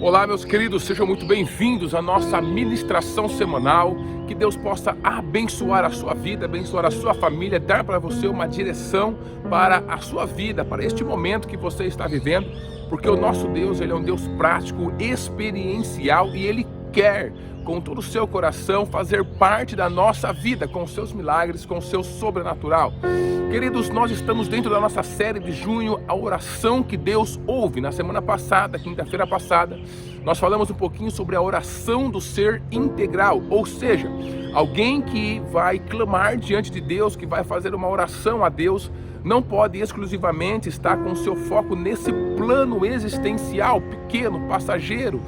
Olá, meus queridos, sejam muito bem-vindos à nossa ministração semanal. Que Deus possa abençoar a sua vida, abençoar a sua família, dar para você uma direção para a sua vida, para este momento que você está vivendo, porque o nosso Deus, Ele é um Deus prático, experiencial e Ele quer, com todo o seu coração, fazer parte da nossa vida, com os seus milagres, com o seu sobrenatural. Queridos, nós estamos dentro da nossa série de junho, a oração que Deus ouve. Na semana passada, quinta-feira passada, nós falamos um pouquinho sobre a oração do ser integral, ou seja, alguém que vai clamar diante de Deus, que vai fazer uma oração a Deus, não pode exclusivamente estar com seu foco nesse plano existencial, pequeno, passageiro,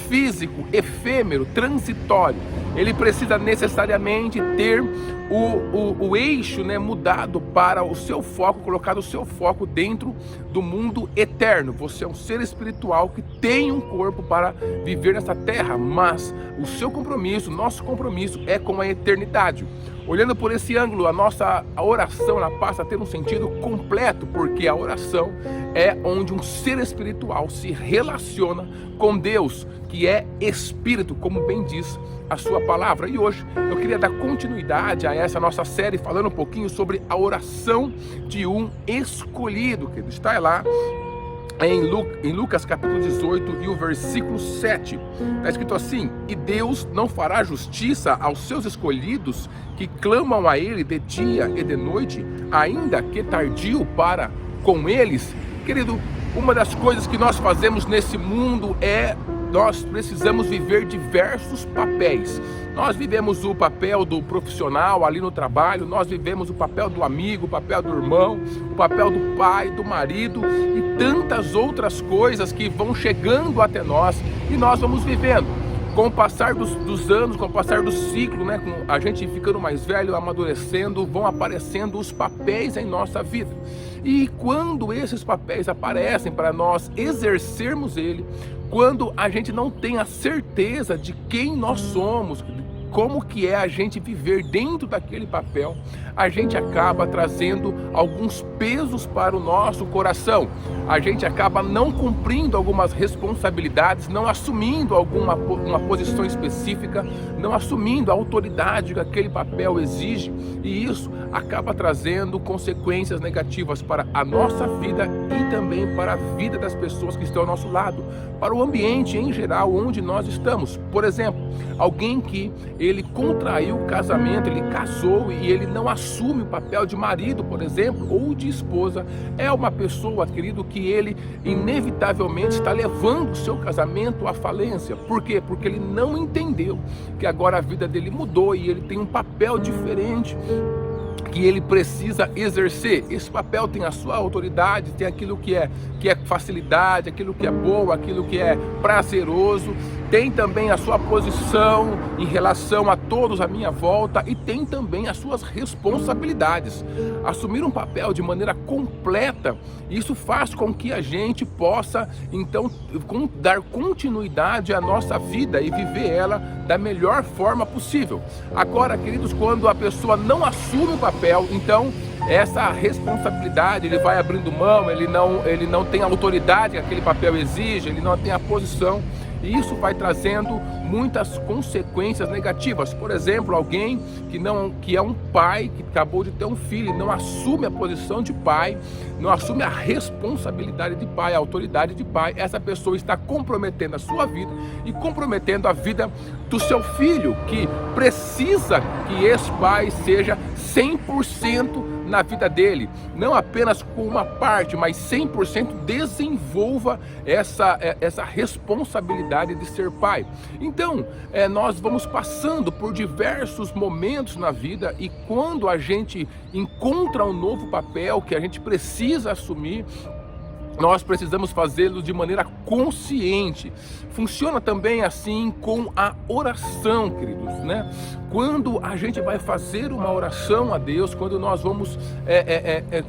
físico, efêmero, transitório. Ele precisa necessariamente ter o eixo, mudado para o seu foco, colocar o seu foco dentro do mundo eterno. Você é um ser espiritual que tem um corpo para viver nessa terra, mas o seu compromisso, nosso compromisso é com a eternidade. Olhando por esse ângulo, a oração ela passa a ter um sentido completo, porque a oração é onde um ser espiritual se relaciona com Deus, que é Espírito, como bem diz a sua palavra. E hoje eu queria dar continuidade a essa nossa série, falando um pouquinho sobre a oração de um escolhido, que está lá em Lucas capítulo 18 e o versículo 7, está escrito assim: e Deus não fará justiça aos seus escolhidos que clamam a Ele de dia e de noite, ainda que tardio para com eles. Querido, uma das coisas que nós fazemos nesse mundo nós precisamos viver diversos papéis. Nós vivemos o papel do profissional ali no trabalho, nós vivemos o papel do amigo, o papel do irmão, o papel do pai, do marido e tantas outras coisas que vão chegando até nós e nós vamos vivendo. Com o passar dos anos, com o passar do ciclo, com a gente ficando mais velho, amadurecendo, vão aparecendo os papéis em nossa vida. E quando esses papéis aparecem para nós exercermos ele, quando a gente não tem a certeza de quem nós somos, como que é a gente viver dentro daquele papel, a gente acaba trazendo alguns pesos para o nosso coração. A gente acaba não cumprindo algumas responsabilidades, não assumindo uma posição específica, não assumindo a autoridade que aquele papel exige, e isso acaba trazendo consequências negativas para a nossa vida e também para a vida das pessoas que estão ao nosso lado, para o ambiente em geral onde nós estamos. Por exemplo, alguém que ele contraiu o casamento, ele casou e ele não assume o papel de marido, por exemplo, ou de esposa, é uma pessoa, querido, que ele inevitavelmente está levando o seu casamento à falência. Por quê? Porque ele não entendeu que agora a vida dele mudou e ele tem um papel diferente que ele precisa exercer. Esse papel tem a sua autoridade, tem aquilo que é facilidade, aquilo que é bom, aquilo que é prazeroso, tem também a sua posição em relação a todos à minha volta e tem também as suas responsabilidades. Assumir um papel de maneira completa, isso faz com que a gente possa então dar continuidade à nossa vida e viver ela da melhor forma possível. Agora, queridos, quando a pessoa não assume o papel, então essa responsabilidade ele vai abrindo mão, ele não tem a autoridade que aquele papel exige, ele não tem a posição, e isso vai trazendo muitas consequências negativas. Por exemplo, alguém que é um pai, que acabou de ter um filho, não assume a posição de pai, não assume a responsabilidade de pai, a autoridade de pai, essa pessoa está comprometendo a sua vida e comprometendo a vida do seu filho, que precisa que esse pai seja 100% na vida dele, não apenas com uma parte, mas 100% desenvolva essa responsabilidade de ser pai. Então, nós vamos passando por diversos momentos na vida e quando a gente encontra um novo papel que a gente precisa assumir, nós precisamos fazê-lo de maneira consciente. Funciona também assim com a oração, queridos, Quando a gente vai fazer uma oração a Deus, quando nós vamos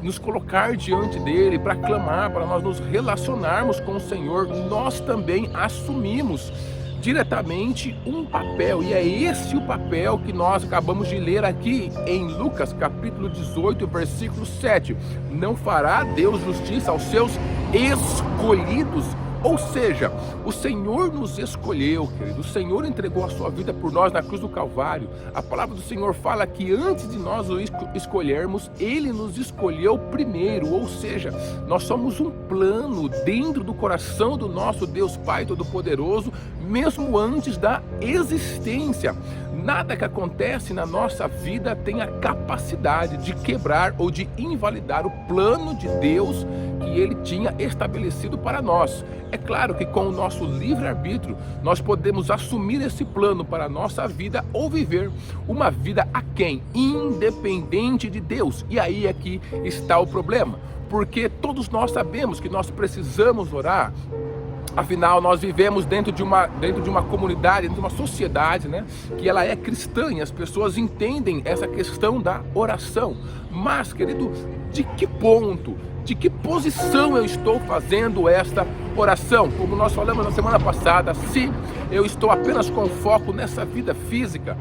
nos colocar diante dele para clamar, para nós nos relacionarmos com o Senhor, nós também assumimos diretamente um papel, e é esse o papel que nós acabamos de ler aqui em Lucas capítulo 18, versículo 7. Não fará Deus justiça aos seus escolhidos Ou seja, o Senhor nos escolheu, querido. O Senhor entregou a sua vida por nós na cruz do Calvário. A palavra do Senhor fala que antes de nós o escolhermos, Ele nos escolheu primeiro. Ou seja, nós somos um plano dentro do coração do nosso Deus Pai Todo-Poderoso, mesmo antes da existência. Nada que acontece na nossa vida tem a capacidade de quebrar ou de invalidar o plano de Deus que Ele tinha estabelecido para nós. É claro que com o nosso livre-arbítrio nós podemos assumir esse plano para a nossa vida ou viver uma vida aquém, independente de Deus. E aí é que está o problema, porque todos nós sabemos que nós precisamos orar. Afinal, nós vivemos dentro de uma comunidade, dentro de uma sociedade, né, que ela é cristã, e as pessoas entendem essa questão da oração. Mas, querido, de que ponto, de que posição eu estou fazendo esta oração? Como nós falamos na semana passada, se eu estou apenas com foco nessa vida física,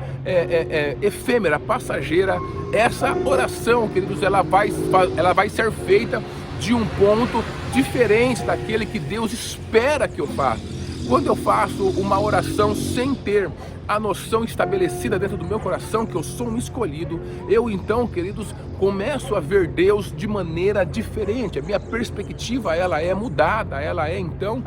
efêmera, passageira, essa oração, queridos, ela vai ser feita de um ponto diferente daquele que Deus espera que eu faça. Quando eu faço uma oração sem ter a noção estabelecida dentro do meu coração que eu sou um escolhido, eu então, queridos, começo a ver Deus de maneira diferente. A minha perspectiva, ela é mudada, ela é então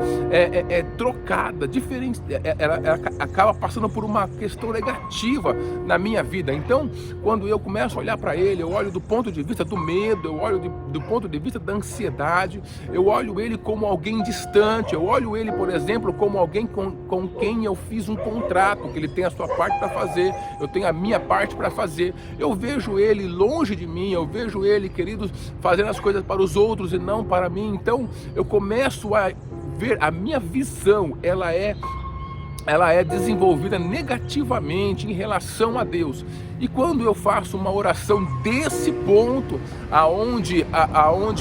trocada, diferente, ela acaba passando por uma questão negativa na minha vida. Então, quando eu começo a olhar para Ele, eu olho do ponto de vista do medo, eu olho do ponto de vista da ansiedade, eu olho Ele como alguém distante, eu olho Ele, por exemplo, como alguém com quem eu fiz um contrato, que Ele tem a sua parte para fazer, eu tenho a minha parte para fazer. Eu vejo Ele longe de mim, eu vejo Ele, queridos, fazendo as coisas para os outros e não para mim. Então eu começo a ver, a minha visão, ela é desenvolvida negativamente em relação a Deus. E quando eu faço uma oração desse ponto, aonde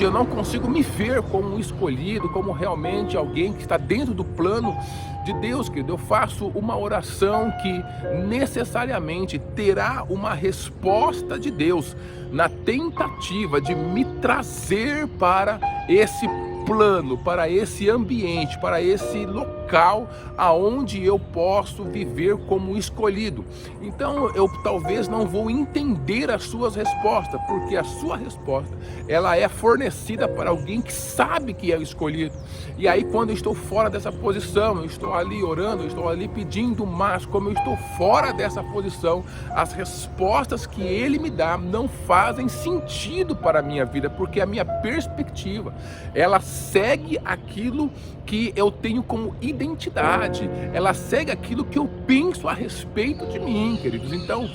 eu não consigo me ver como um escolhido, como realmente alguém que está dentro do plano de Deus, querido, eu faço uma oração que necessariamente terá uma resposta de Deus na tentativa de me trazer para esse plano, para esse ambiente, para esse local aonde eu posso viver como escolhido. Então eu talvez não vou entender as suas respostas, porque a sua resposta, ela é fornecida para alguém que sabe que é escolhido. E aí, quando eu estou fora dessa posição, eu estou ali orando, eu estou ali pedindo, mas como eu estou fora dessa posição, as respostas que Ele me dá não fazem sentido para a minha vida, porque a minha perspectiva, ela segue aquilo que eu tenho como identidade, ela segue aquilo que eu penso a respeito de mim, queridos. Então,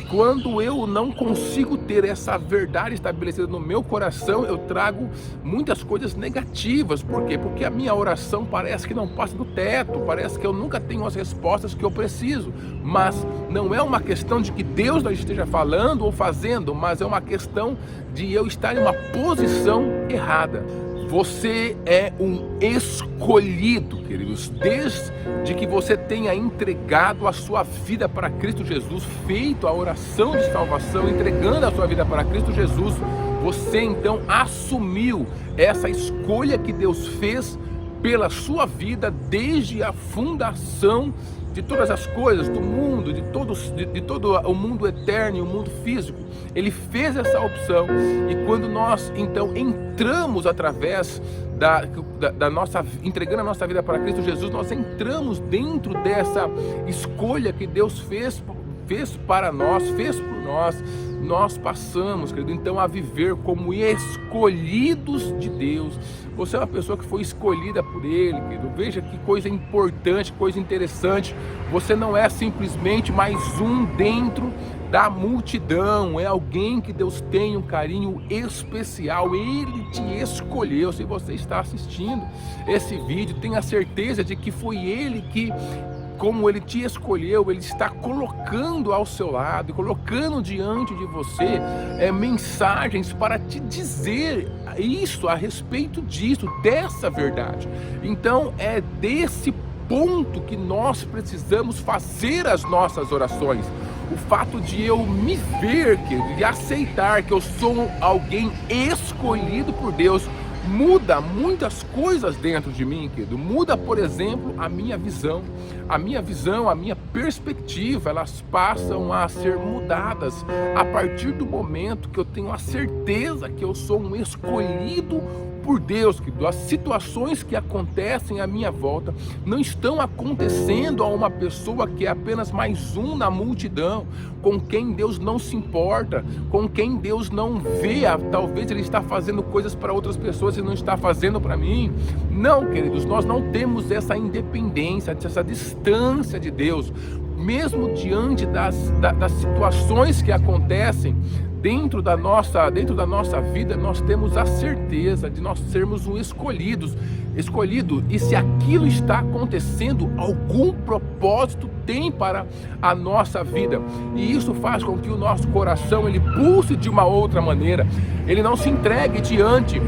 quando eu não consigo ter essa verdade estabelecida no meu coração, eu trago muitas coisas negativas. Por quê? Porque a minha oração parece que não passa do teto, parece que eu nunca tenho as respostas que eu preciso. Mas não é uma questão de que Deus não esteja falando ou fazendo, mas é uma questão de eu estar em uma posição errada. Você é um escolhido, queridos, desde que você tenha entregado a sua vida para Cristo Jesus, feito a oração de salvação, entregando a sua vida para Cristo Jesus, você então assumiu essa escolha que Deus fez pela sua vida desde a fundação de todas as coisas, do mundo, de todo o mundo eterno e o mundo físico. Ele fez essa opção, e quando nós então entramos através da nossa, entregando a nossa vida para Cristo Jesus, nós entramos dentro dessa escolha que Deus fez para nós, fez por nós passamos, querido, então a viver como escolhidos de Deus. Você é uma pessoa que foi escolhida por Ele, querido. Veja que coisa importante, coisa interessante. Você não é simplesmente mais um dentro da multidão, é alguém que Deus tem um carinho especial. Ele te escolheu. Se você está assistindo esse vídeo, tenha certeza de que foi Ele que, como Ele te escolheu, Ele está colocando ao seu lado, colocando diante de você mensagens para te dizer isso, a respeito disso, dessa verdade. Então é desse ponto que nós precisamos fazer as nossas orações. O fato de eu me ver, e aceitar que eu sou alguém escolhido por Deus, muda muitas coisas dentro de mim, querido. Muda, por exemplo, a minha visão, a minha perspectiva, elas passam a ser mudadas a partir do momento que eu tenho a certeza que eu sou um escolhido por Deus, querido. As situações que acontecem à minha volta não estão acontecendo a uma pessoa que é apenas mais um na multidão, com quem Deus não se importa, com quem Deus não vê. Talvez Ele está fazendo coisas para outras pessoas e não está fazendo para mim. Não, queridos, nós não temos essa independência, essa distância de Deus, mesmo diante das situações que acontecem dentro da nossa vida. Nós temos a certeza de nós sermos um escolhido, e se aquilo está acontecendo, algum propósito tem para a nossa vida, e isso faz com que o nosso coração ele pulse de uma outra maneira, ele não se entregue diante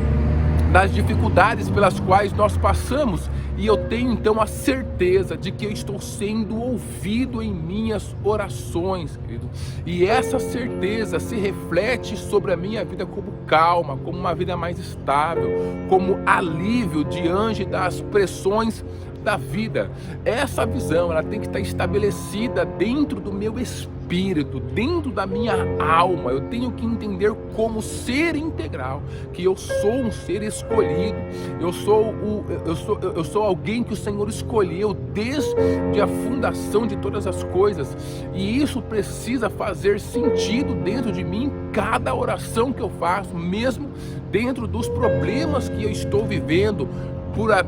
das dificuldades pelas quais nós passamos. E eu tenho então a certeza de que eu estou sendo ouvido em minhas orações, querido. E essa certeza se reflete sobre a minha vida como calma, como uma vida mais estável, como alívio diante das pressões da vida. Essa visão ela tem que estar estabelecida dentro do meu espírito, dentro da minha alma. Eu tenho que entender como ser integral, que eu sou um ser escolhido, eu sou alguém que o Senhor escolheu desde a fundação de todas as coisas, e isso precisa fazer sentido dentro de mim, cada oração que eu faço, mesmo dentro dos problemas que eu estou vivendo,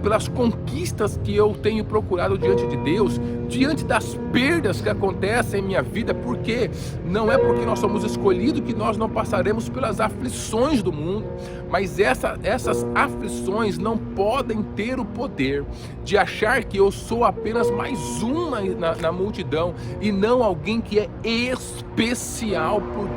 pelas conquistas que eu tenho procurado diante de Deus, diante das perdas que acontecem em minha vida, porque não é porque nós somos escolhidos que nós não passaremos pelas aflições do mundo, mas essas aflições não podem ter o poder de achar que eu sou apenas mais um na multidão, e não alguém que é especial por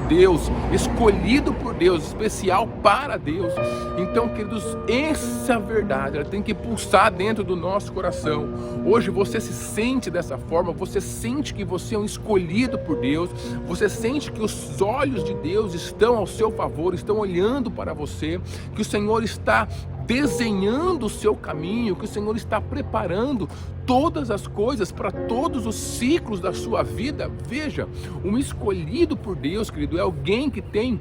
Deus, escolhido por Deus, especial para Deus. Então, queridos, essa verdade ela tem que pulsar dentro do nosso coração. Hoje você se sente dessa forma, você sente que você é um escolhido por Deus, você sente que os olhos de Deus estão ao seu favor, estão olhando para você, que o Senhor está desenhando o seu caminho, que o Senhor está preparando todas as coisas para todos os ciclos da sua vida. Veja, um escolhido por Deus, querido, é alguém que tem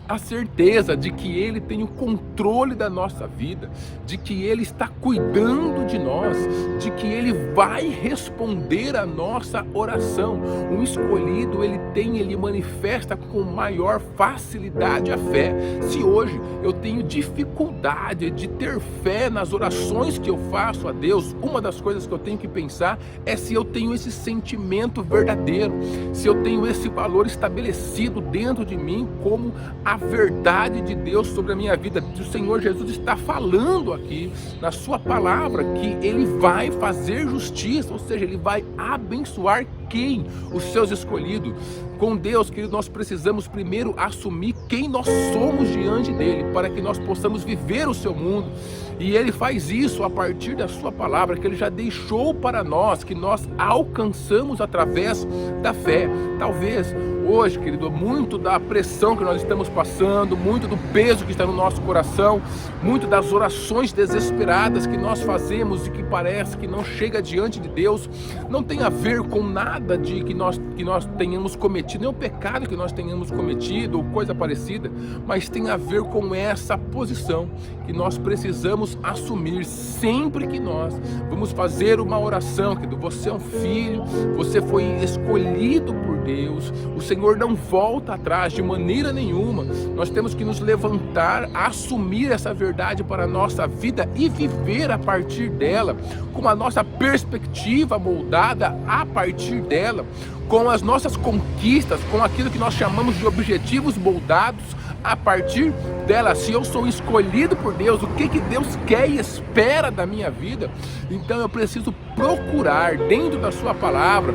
a certeza de que Ele tem o controle da nossa vida, de que Ele está cuidando de nós, de que Ele vai responder a nossa oração. Um escolhido, ele manifesta com maior facilidade a fé. Se hoje eu tenho dificuldade de ter fé nas orações que eu faço a Deus, uma das coisas que eu tenho que pensar é se eu tenho esse sentimento verdadeiro, se eu tenho esse valor estabelecido dentro de mim como a verdade de Deus sobre a minha vida. O Senhor Jesus está falando aqui na sua palavra que Ele vai fazer justiça, ou seja, Ele vai abençoar quem? Os seus escolhidos. Com Deus, querido, nós precisamos primeiro assumir quem nós somos diante dEle, para que nós possamos viver o seu mundo. E Ele faz isso a partir da sua palavra, que Ele já deixou para nós, que nós alcançamos através da fé. Talvez hoje, querido, muito da pressão que nós estamos passando, muito do peso que está no nosso coração, muito das orações desesperadas que nós fazemos e que parece que não chega diante de Deus, não tem a ver com nada de que nós tenhamos cometido, nem o pecado que nós tenhamos cometido ou coisa parecida, mas tem a ver com essa posição que nós precisamos assumir sempre que nós vamos fazer uma oração. Querido, você é um filho, você foi escolhido por Deus, o Senhor não volta atrás de maneira nenhuma. Nós temos que nos levantar, assumir essa verdade para a nossa vida e viver a partir dela, com a nossa perspectiva moldada a partir dela, com as nossas conquistas, com aquilo que nós chamamos de objetivos moldados a partir dela. Se eu sou escolhido por Deus, o que Deus quer e espera da minha vida? Então eu preciso procurar dentro da sua palavra,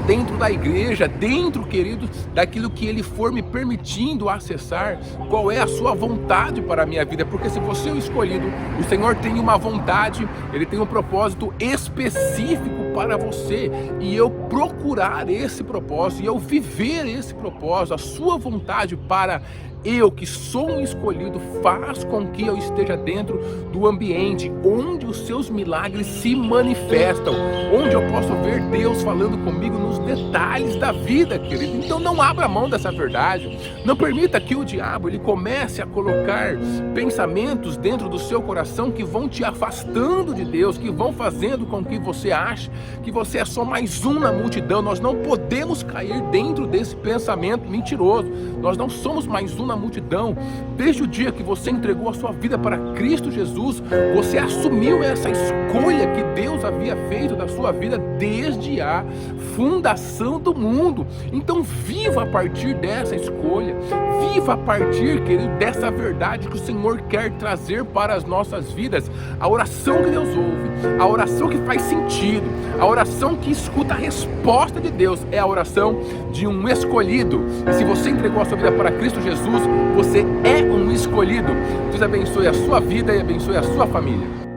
dentro da igreja, dentro, querido, daquilo que Ele for me permitindo acessar, qual é a sua vontade para a minha vida, porque se você é o escolhido, o Senhor tem uma vontade, Ele tem um propósito específico para você, e eu procurar esse propósito, e eu viver esse propósito, a sua vontade para eu, que sou um escolhido, faz com que eu esteja dentro do ambiente onde os seus milagres se manifestam, onde eu posso ver Deus falando comigo nos detalhes da vida, querido. Então não abra mão dessa verdade. Não permita que o diabo ele comece a colocar pensamentos dentro do seu coração que vão te afastando de Deus, que vão fazendo com que você ache que você é só mais um na multidão. Nós não podemos cair dentro desse pensamento mentiroso. Nós não somos mais um na multidão. Desde o dia que você entregou a sua vida para Cristo Jesus, você assumiu essa escolha que Deus havia feito da sua vida desde a fundação do mundo. Então viva a partir dessa escolha, viva a partir, querido, dessa verdade que o Senhor quer trazer para as nossas vidas. A oração que Deus ouve, a oração que faz sentido, a oração que escuta a resposta de Deus é a oração de um escolhido. E se você entregou a sua vida para Cristo Jesus, você é um escolhido. Deus abençoe a sua vida e abençoe a sua família.